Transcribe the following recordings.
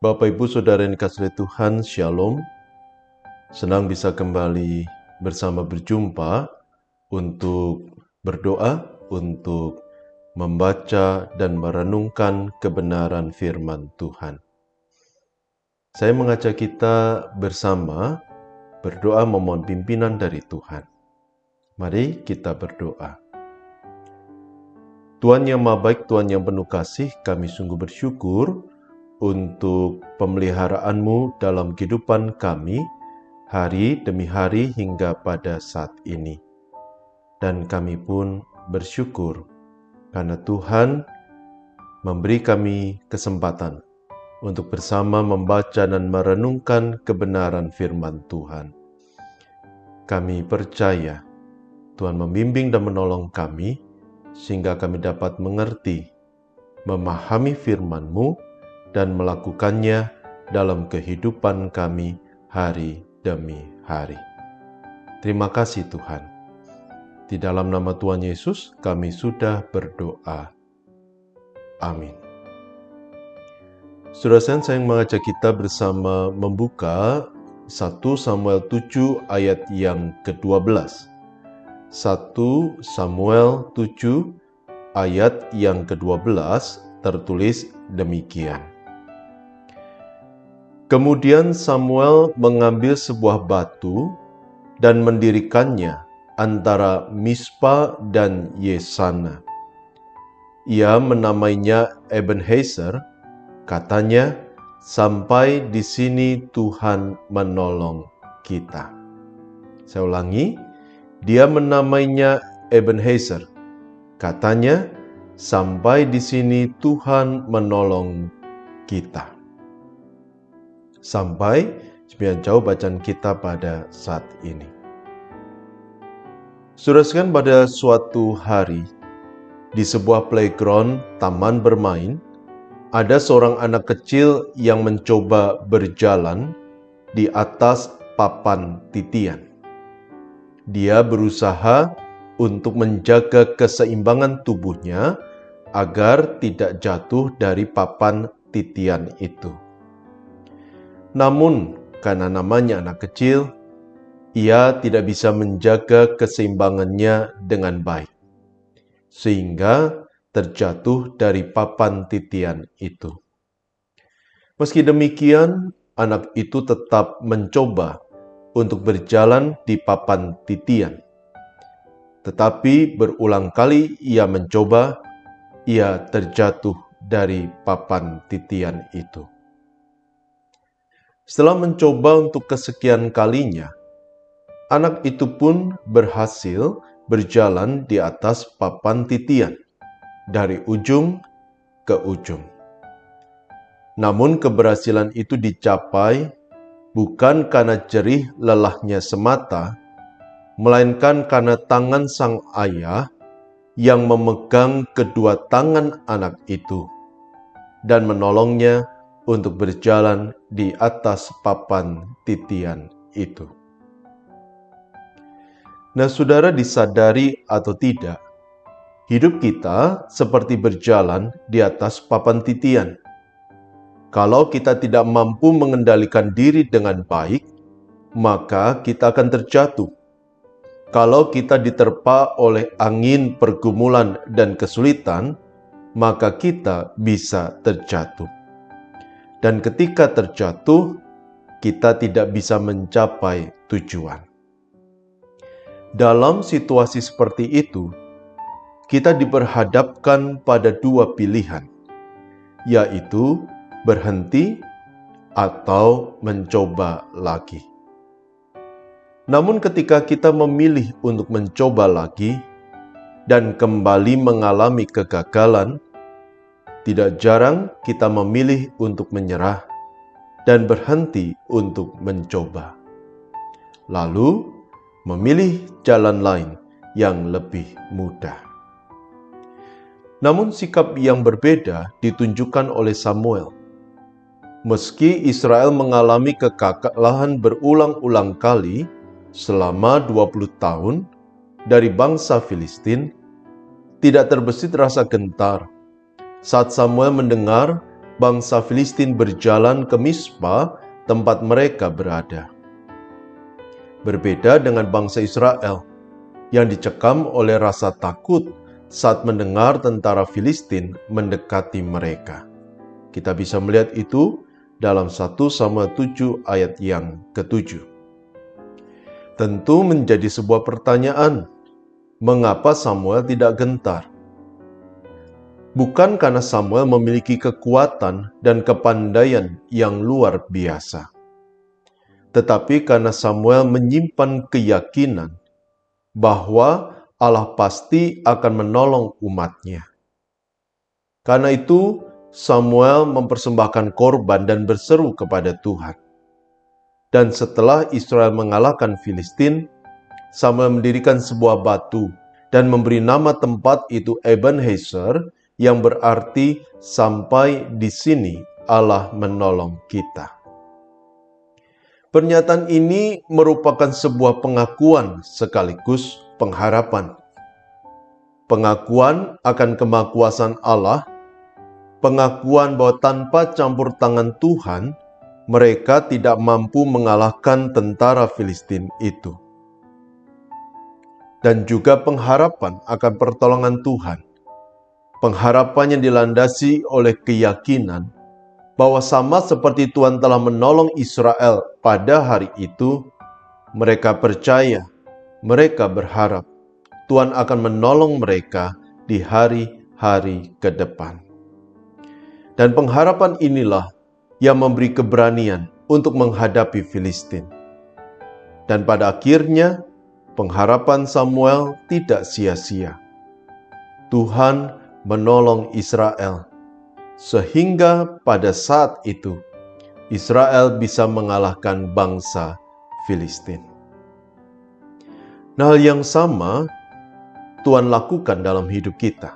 Bapak Ibu Saudara yang dikasihi Tuhan, Shalom. Senang bisa kembali berjumpa untuk berdoa, untuk membaca dan merenungkan kebenaran firman Tuhan. Saya mengajak kita bersama berdoa memohon pimpinan dari Tuhan. Mari kita berdoa. Tuhan yang Maha Baik, Tuhan yang penuh kasih, kami sungguh bersyukur untuk pemeliharaanmu dalam kehidupan kami, hari demi hari hingga pada saat ini. Dan kami pun bersyukur karena Tuhan memberi kami kesempatan untuk bersama membaca dan merenungkan kebenaran firman Tuhan. Kami percaya Tuhan membimbing dan menolong kami, sehingga kami dapat mengerti, memahami firman-Mu, dan melakukannya dalam kehidupan kami hari demi hari. Terima kasih Tuhan. Di dalam nama Tuhan Yesus kami sudah berdoa. Amin. Saudara saya mengajak kita bersama membuka 1 Samuel 7 ayat yang ke-12. 1 Samuel 7 ayat yang ke-12 tertulis demikian. Kemudian Samuel mengambil sebuah batu dan mendirikannya antara Mispa dan Yesana. Ia menamainya Ebenezer, katanya, sampai di sini Tuhan menolong kita. Saya ulangi, dia menamainya Ebenezer, katanya, sampai di sini Tuhan menolong kita. Sampai sekian jauh bacaan kita pada saat ini. Saudara sekalian, pada suatu hari di sebuah playground taman bermain, ada seorang anak kecil yang mencoba berjalan di atas papan titian. Dia berusaha untuk menjaga keseimbangan tubuhnya agar tidak jatuh dari papan titian itu. Namun, karena namanya anak kecil, ia tidak bisa menjaga keseimbangannya dengan baik, sehingga terjatuh dari papan titian itu. Meski demikian, anak itu tetap mencoba untuk berjalan di papan titian. Tetapi berulang kali ia mencoba, ia terjatuh dari papan titian itu. Setelah mencoba untuk kesekian kalinya, anak itu pun berhasil berjalan di atas papan titian dari ujung ke ujung. Namun keberhasilan itu dicapai bukan karena jerih lelahnya semata, melainkan karena tangan sang ayah yang memegang kedua tangan anak itu dan menolongnya untuk berjalan di atas papan titian itu. Nah, saudara, disadari atau tidak, hidup kita seperti berjalan di atas papan titian. Kalau kita tidak mampu mengendalikan diri dengan baik, maka kita akan terjatuh. Kalau kita diterpa oleh angin pergumulan dan kesulitan, maka kita bisa terjatuh. Dan ketika terjatuh, kita tidak bisa mencapai tujuan. Dalam situasi seperti itu, kita diperhadapkan pada dua pilihan, yaitu berhenti atau mencoba lagi. Namun ketika kita memilih untuk mencoba lagi dan kembali mengalami kegagalan, tidak jarang kita memilih untuk menyerah dan berhenti untuk mencoba, lalu memilih jalan lain yang lebih mudah. Namun sikap yang berbeda ditunjukkan oleh Samuel. Meski Israel mengalami kekalahan berulang-ulang kali selama 20 tahun dari bangsa Filistin, tidak terbesit rasa gentar saat Samuel mendengar bangsa Filistin berjalan ke Mispa, tempat mereka berada. Berbeda dengan bangsa Israel yang dicekam oleh rasa takut saat mendengar tentara Filistin mendekati mereka. Kita bisa melihat itu dalam 1 Samuel 7 ayat yang ke-7. Tentu menjadi sebuah pertanyaan, mengapa Samuel tidak gentar? Bukan karena Samuel memiliki kekuatan dan kepandaian yang luar biasa, tetapi karena Samuel menyimpan keyakinan bahwa Allah pasti akan menolong umatnya. Karena itu, Samuel mempersembahkan korban dan berseru kepada Tuhan. Dan setelah Israel mengalahkan Filistin, Samuel mendirikan sebuah batu dan memberi nama tempat itu Ebenezer, yang berarti sampai di sini Allah menolong kita. Pernyataan ini merupakan sebuah pengakuan sekaligus pengharapan. Pengakuan akan kemahakuasaan Allah, pengakuan bahwa tanpa campur tangan Tuhan, mereka tidak mampu mengalahkan tentara Filistin itu. Dan juga pengharapan akan pertolongan Tuhan. Pengharapan yang dilandasi oleh keyakinan bahwa sama seperti Tuhan telah menolong Israel pada hari itu, mereka percaya, mereka berharap Tuhan akan menolong mereka di hari-hari ke depan. Dan pengharapan inilah yang memberi keberanian untuk menghadapi Filistin. Dan pada akhirnya, pengharapan Samuel tidak sia-sia. Tuhan menolong Israel, sehingga pada saat itu Israel bisa mengalahkan bangsa Filistin. Nah, hal yang sama Tuhan lakukan dalam hidup kita.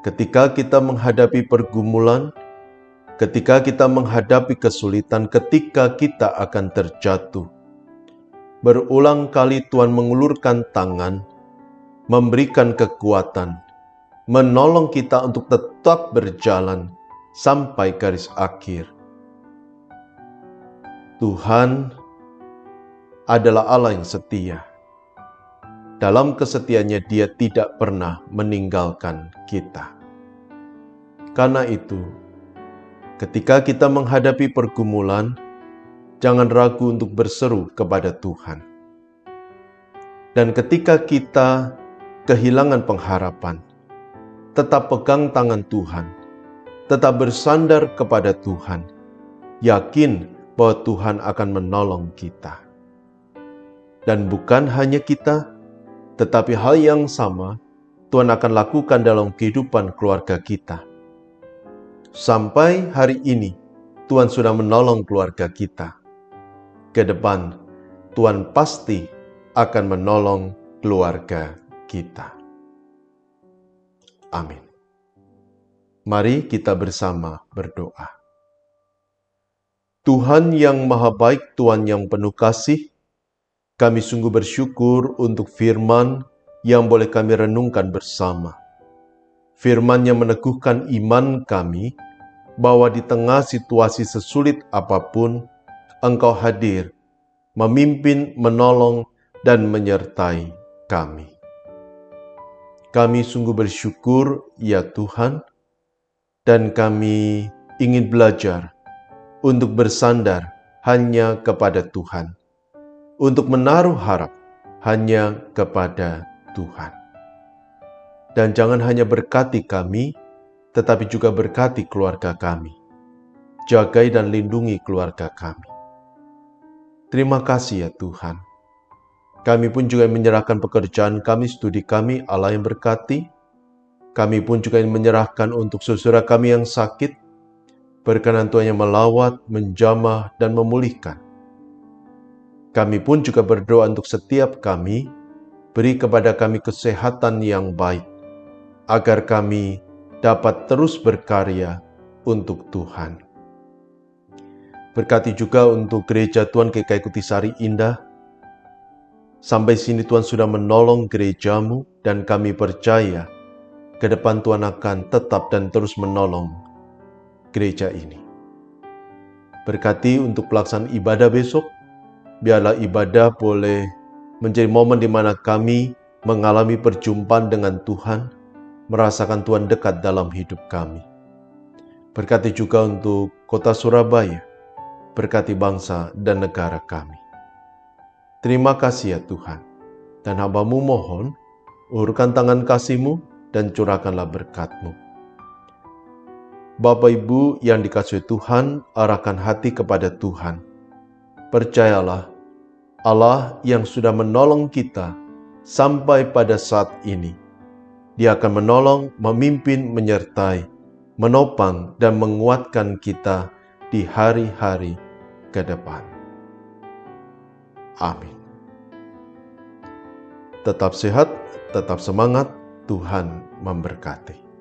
Ketika kita menghadapi pergumulan, ketika kita menghadapi kesulitan, ketika kita akan terjatuh, berulang kali Tuhan mengulurkan tangan, memberikan kekuatan, menolong kita untuk tetap berjalan sampai garis akhir. Tuhan adalah Allah yang setia. Dalam kesetiaannya Dia tidak pernah meninggalkan kita. Karena itu, ketika kita menghadapi pergumulan, jangan ragu untuk berseru kepada Tuhan. Dan ketika kita kehilangan pengharapan, tetap pegang tangan Tuhan, tetap bersandar kepada Tuhan, yakin bahwa Tuhan akan menolong kita. Dan bukan hanya kita, tetapi hal yang sama Tuhan akan lakukan dalam kehidupan keluarga kita. Sampai hari ini, Tuhan sudah menolong keluarga kita. Ke depan, Tuhan pasti akan menolong keluarga kita. Amin. Mari kita bersama berdoa. Tuhan yang maha baik, Tuhan yang penuh kasih, kami sungguh bersyukur untuk firman yang boleh kami renungkan bersama. Firman yang meneguhkan iman kami bahwa di tengah situasi sesulit apapun, Engkau hadir, memimpin, menolong, dan menyertai kami. Kami sungguh bersyukur, ya Tuhan, dan kami ingin belajar untuk bersandar hanya kepada Tuhan, untuk menaruh harap hanya kepada Tuhan. Dan jangan hanya berkati kami, tetapi juga berkati keluarga kami. Jagai dan lindungi keluarga kami. Terima kasih ya Tuhan. Kami pun juga menyerahkan pekerjaan kami, studi kami, Allah yang berkati. Kami pun juga menyerahkan untuk saudara kami yang sakit. Berkenan Tuhan yang melawat, menjamah, dan memulihkan. Kami pun juga berdoa untuk setiap kami, beri kepada kami kesehatan yang baik, agar kami dapat terus berkarya untuk Tuhan. Berkati juga untuk gereja Tuhan GKI Kutisari Indah. Sampai sini Tuhan sudah menolong gerejamu dan kami percaya ke depan Tuhan akan tetap dan terus menolong. gereja ini. Berkati untuk pelaksanaan ibadah besok, biarlah ibadah boleh menjadi momen di mana kami mengalami perjumpaan dengan Tuhan, merasakan Tuhan dekat dalam hidup kami. Berkati juga untuk kota Surabaya, berkati bangsa dan negara kami. Terima kasih ya Tuhan, dan hamba-Mu mohon, ulurkan tangan kasih-Mu dan curahkanlah berkat-Mu. Bapak Ibu yang dikasihi Tuhan, arahkan hati kepada Tuhan. Percayalah, Allah yang sudah menolong kita sampai pada saat ini, Dia akan menolong, memimpin, menyertai, menopang, dan menguatkan kita di hari-hari ke depan. Amin. Tetap sehat, tetap semangat, Tuhan memberkati.